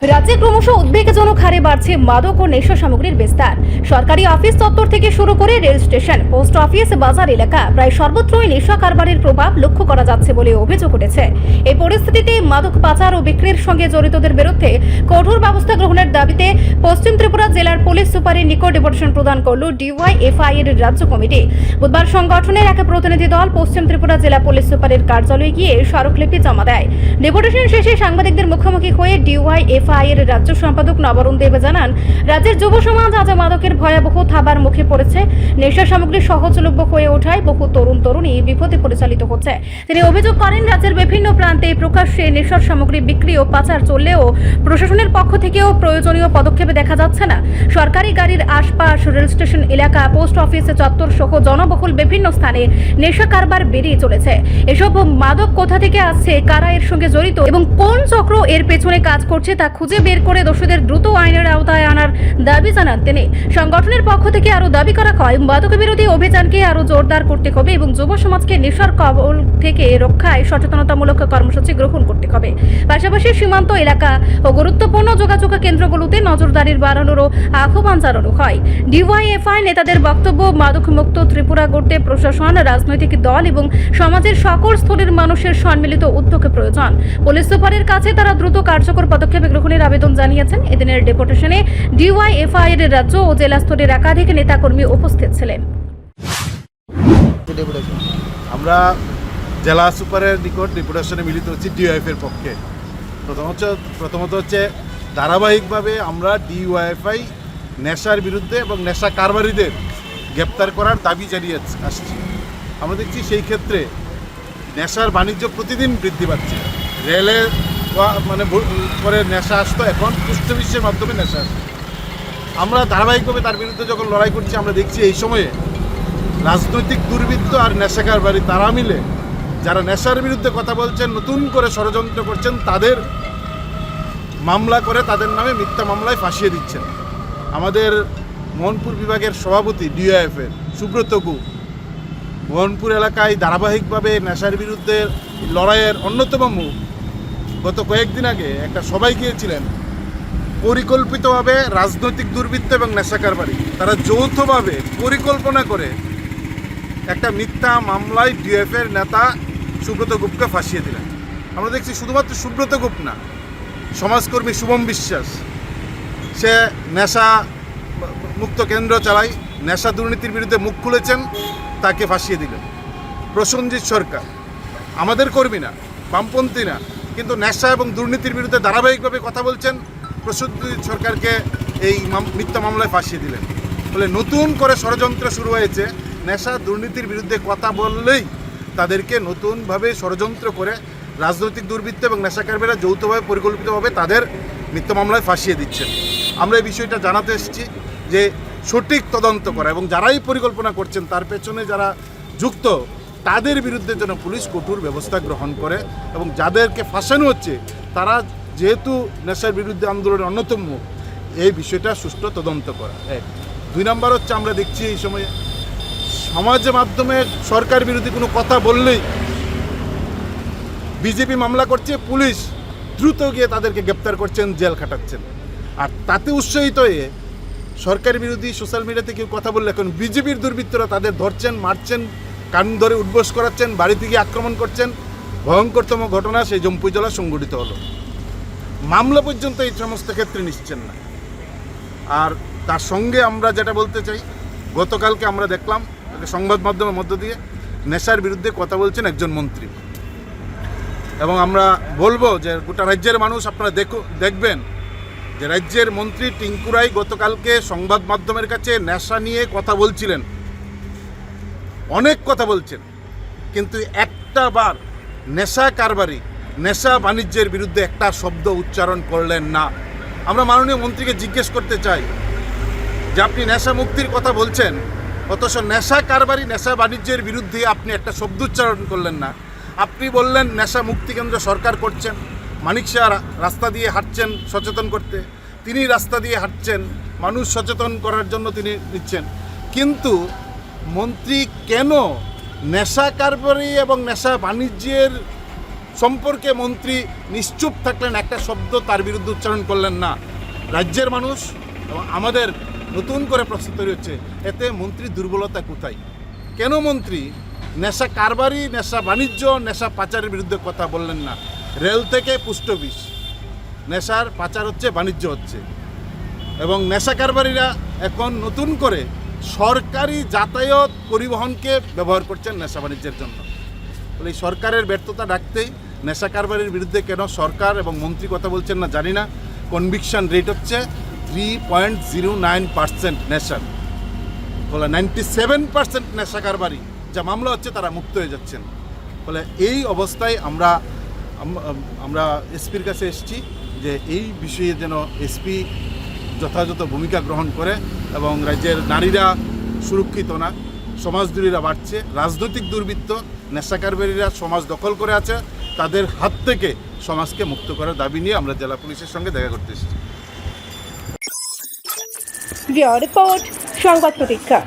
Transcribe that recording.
রাজ্যে ক্রমশ উদ্বেগজনক হারে বাড়ছে মাদক ও নেশা সামগ্রীর বিস্তার। সরকারি অফিস চত্বর থেকে শুরু করে রেল স্টেশন, পোস্ট অফিস, বাজার এলাকা প্রায় সর্বত্রই নেশা কারবারের প্রভাব লক্ষ্য করা যাচ্ছে বলে অভিযোগ উঠেছে। এই পরিস্থিতিতে মাদক পাচার ও বিক্রির সঙ্গে জড়িতদের বিরুদ্ধে কঠোর ব্যবস্থা গ্রহণের দাবিতে পশ্চিম ত্রিপুরা জেলার পুলিশ সুপারের নিকট ডেপুটেশন প্রদান করল ডিওয়াইএফআই এর রাজ্য কমিটি। বুধবার সংগঠনের এক প্রতিনিধি দল পশ্চিম ত্রিপুরা জেলা পুলিশ সুপারের কার্যালয়ে গিয়ে স্মারকলিপি জমা দেয়। ডেপুটেশন শেষে সাংবাদিকদের মুখোমুখি হয়ে ডিওয়াইএফআই এর রাজ্য সম্পাদক নবরুণ দেব জানান, রাজ্যের যুব সমাজ আজ মাদকের ভয়াবহ থাবার মুখে পড়েছে। নেশা সামগ্রী সহজলভ্য হয়ে ওঠায় বহু তরুণ তরুণী বিপথে পরিচালিত হচ্ছে। তিনি অভিযোগ করেন, রাজ্যের বিভিন্ন প্রান্তে প্রকাশ্যে নেশার সামগ্রী বিক্রি ও পাচার চললেও প্রশাসনের পক্ষ থেকেও প্রয়োজনীয় পদক্ষেপ দেখা যাচ্ছে না। সরকারি গাড়ির আশপাশ, রেল স্টেশন এলাকা, পোস্ট অফিস চত্বর সহ জনবহুল বিভিন্ন স্থানে নেশা কারবার বেড়ে চলেছে। এসব মাদক কোথা থেকে আসছে, কারা এর সঙ্গে জড়িত এবং কোন চক্র এর পেছনে কাজ করছে তা খুঁজে বের করে দোষীদের দ্রুত আইনের আওতায় আনার দাবি জানান তিনি। সংগঠনের পক্ষ থেকে আরো দাবি করা হয়, মাদক বিরোধী অভিযানকে আরো জোরদার করতে হবে এবং যুব সমাজকে নেশার কবল থেকে রক্ষায় সচেতনতামূলক কর্মসূচি গ্রহণ করতে হবে। পাশাপাশি সীমান্ত এলাকা ও গুরুত্বপূর্ণ যোগাযোগ কেন্দ্রগুলোতে নজরদারির বাড়ানোরও আহ্বান জানানো হয়। ডিওয়াইএফআই নেতাদের বক্তব্য, মাদক মুক্ত ত্রিপুরা গড়তে প্রশাসন, রাজনৈতিক দল এবং সমাজের সকল স্তরের মানুষের সম্মিলিত উদ্যোগ প্রয়োজন। পুলিশ সুপারের কাছে তারা দ্রুত কার্যকর পদক্ষেপ গ্রহণের আবেদন জানিয়েছেন। এদিনের ডেপুটেশনে ডিওয়াইএফআই এর রাজ্য ও জেলা স্তরের একাধিক নেতাকর্মী উপস্থিত ছিলেন। আমরা জেলা সুপারের নিকট ডেপুটেশনে মিলিত হচ্ছি ডিওয়াইএফের পক্ষে। প্রথমত হচ্ছে ধারাবাহিকভাবে আমরা ডিওয়াইএফআই নেশার বিরুদ্ধে এবং নেশা কারবারিদের গ্রেপ্তার করার দাবি জানিয়ে আসছি। আমরা দেখছি সেই ক্ষেত্রে নেশার বাণিজ্য প্রতিদিন বৃদ্ধি পাচ্ছে। রেলে পরে নেশা আসতো, এখন পুষ্টবিশ্বের মাধ্যমে নেশা আসছে। আমরা ধারাবাহিকভাবে তার বিরুদ্ধে যখন লড়াই করছি, আমরা দেখছি এই সময়ে রাজনৈতিক দুর্বৃত্ত আর নেশা কারবারি তারা মিলে যারা নেশার বিরুদ্ধে কথা বলছেন, নতুন করে ষড়যন্ত্র করছেন, তাদের মামলা করে তাদের নামে মিথ্যা মামলায় ফাঁসিয়ে দিচ্ছেন। আমাদের মোহনপুর বিভাগের সভাপতি ডিওএফের সুব্রত গুহ মোহনপুর এলাকায় ধারাবাহিকভাবে নেশার বিরুদ্ধে লড়াইয়ের অন্যতম মুখ। গত কয়েকদিন আগে একটা সবাই গিয়েছিলেন। পরিকল্পিতভাবে রাজনৈতিক দুর্বৃত্ত এবং নেশা কারবারি তারা যৌথভাবে পরিকল্পনা করে একটা মিথ্যা মামলায় ডিএফের নেতা সুব্রত গুপ্তকে ফাঁসিয়ে দিলেন। আমরা দেখছি শুধুমাত্র সুব্রত গুপ্ত না, সমাজকর্মী শুভম বিশ্বাস, সে নেশা মুক্ত কেন্দ্র চালায়, নেশা দুর্নীতির বিরুদ্ধে মুখ খুলেছেন, তাকে ফাঁসিয়ে দিলেন। প্রসেনজিৎ সরকার আমাদের কর্মী না, বামপন্থী না, কিন্তু নেশা এবং দুর্নীতির বিরুদ্ধে ধারাবাহিকভাবে কথা বলছেন, প্রসেনজিৎ সরকারকে এই মিথ্যা মামলায় ফাঁসিয়ে দিলেন। ফলে নতুন করে ষড়যন্ত্র শুরু হয়েছে। নেশা দুর্নীতির বিরুদ্ধে কথা বললেই তাদেরকে নতুনভাবে ষড়যন্ত্র করে রাজনৈতিক দুর্বৃত্ত এবং নেশা কারবারিরা যৌথভাবে পরিকল্পিতভাবে তাদের মিথ্যা মামলায় ফাঁসিয়ে দিচ্ছেন। আমরা এই বিষয়টা জানাতে এসেছি যে সঠিক তদন্ত করা এবং যারাই পরিকল্পনা করছেন তার পেছনে যারা যুক্ত তাদের বিরুদ্ধে যেন পুলিশ কঠোর ব্যবস্থা গ্রহণ করে এবং যাদেরকে ফাঁসানো হচ্ছে তারা যেহেতু নেশার বিরুদ্ধে আন্দোলনের অন্যতম মুখ, এই বিষয়টা সুষ্ঠু তদন্ত করা। এক। 2 নম্বর হচ্ছে, আমরা দেখছি এই সময়ে সমাজের মাধ্যমে সরকার বিরোধী কোনো কথা বললেই বিজেপি মামলা করছে, পুলিশ দ্রুত গিয়ে তাদেরকে গ্রেপ্তার করছেন, জেল খাটাচ্ছেন। আর তাতে উৎসাহিত হয়ে সরকার বিরোধী সোশ্যাল মিডিয়াতে কেউ কথা বললে এখন বিজেপির দুর্বৃত্তরা তাদের ধরছেন, মারছেন, কান ধরে উঠবোস করাচ্ছেন, বাড়িতে গিয়ে আক্রমণ করছেন। ভয়ঙ্করতম ঘটনা সেই জম্পুই জেলা সংঘটিত হলো। মামলা পর্যন্ত এই সমস্ত ক্ষেত্রে নিচ্ছেন না। আর তার সঙ্গে আমরা যেটা বলতে চাই, গতকালকে আমরা দেখলাম সংবাদ মাধ্যমের মধ্য দিয়ে নেশার বিরুদ্ধে কথা বলছেন একজন মন্ত্রী, এবং আমরা বলবো যে গোটা রাজ্যের মানুষ আপনারা দেখবেন যে রাজ্যের মন্ত্রী টিঙ্কু রায় গতকালকে সংবাদ মাধ্যমের কাছে নেশা নিয়ে কথা বলছিলেন, অনেক কথা বলছেন, কিন্তু একটা বার নেশা কারবারি, নেশা বাণিজ্যের বিরুদ্ধে একটা শব্দ উচ্চারণ করলেন না। আমরা মাননীয় মন্ত্রীকে জিজ্ঞেস করতে চাই যে আপনি নেশা মুক্তির কথা বলছেন, অথচ নেশা কারবারি, নেশা বাণিজ্যের বিরুদ্ধে আপনি একটা শব্দ উচ্চারণ করলেন না। আপনি বললেন নেশা মুক্তি কেন্দ্র সরকার করছেন, মানিক শাহ রাস্তা দিয়ে হাঁটছেন সচেতন করতে, তিনি রাস্তা দিয়ে হাঁটছেন মানুষ সচেতন করার জন্য তিনি নিচ্ছেন, কিন্তু মন্ত্রী কেন নেশা কারবারি এবং নেশা বাণিজ্যের সম্পর্কে মন্ত্রী নিশ্চুপ থাকলেন, একটা শব্দ তার বিরুদ্ধে উচ্চারণ করলেন না। রাজ্যের মানুষ এবং আমাদের নতুন করে প্রশ্ন তৈরি হচ্ছে, এতে মন্ত্রীর দুর্বলতা কোথায়? কেন মন্ত্রী নেশা কারবারি, নেশা বাণিজ্য, নেশা পাচারের বিরুদ্ধে কথা বললেন না? রেল থেকে পোস্ট অফিস নেশার পাচার হচ্ছে, বাণিজ্য হচ্ছে, এবং নেশা কারবারিরা এখন নতুন করে সরকারি যাতায়াত পরিবহনকে ব্যবহার করছেন নেশা বাণিজ্যের জন্য। বলে এই সরকারের ব্যর্থতা ডাকতেই নেশা কারবারির বিরুদ্ধে কেন সরকার এবং মন্ত্রী কথা বলছেন না জানি না। কনভিকশন রেট হচ্ছে 3.09% নেশার, বলে 97% নেশা কারবারি যা মামলা হচ্ছে তারা মুক্ত হয়ে যাচ্ছেন। ফলে এই অবস্থায় আমরা এসপির কাছে এসেছি যে এই বিষয়ে যেন এসপি যথাযথ ভূমিকা গ্রহণ করে, এবং রাজ্যের নারীরা সুরক্ষিত না, সমাজদ্রোহীরা বাড়ছে, রাজনৈতিক দুর্বৃত্ত নেশা কারবারিরা সমাজ দখল করে আছে, তাদের হাত থেকে সমাজকে মুক্ত করার দাবি নিয়ে আমরা জেলা পুলিশের সঙ্গে দেখা করতে এসেছি। রিপোর্ট সংবাদ প্রতীক্ষা।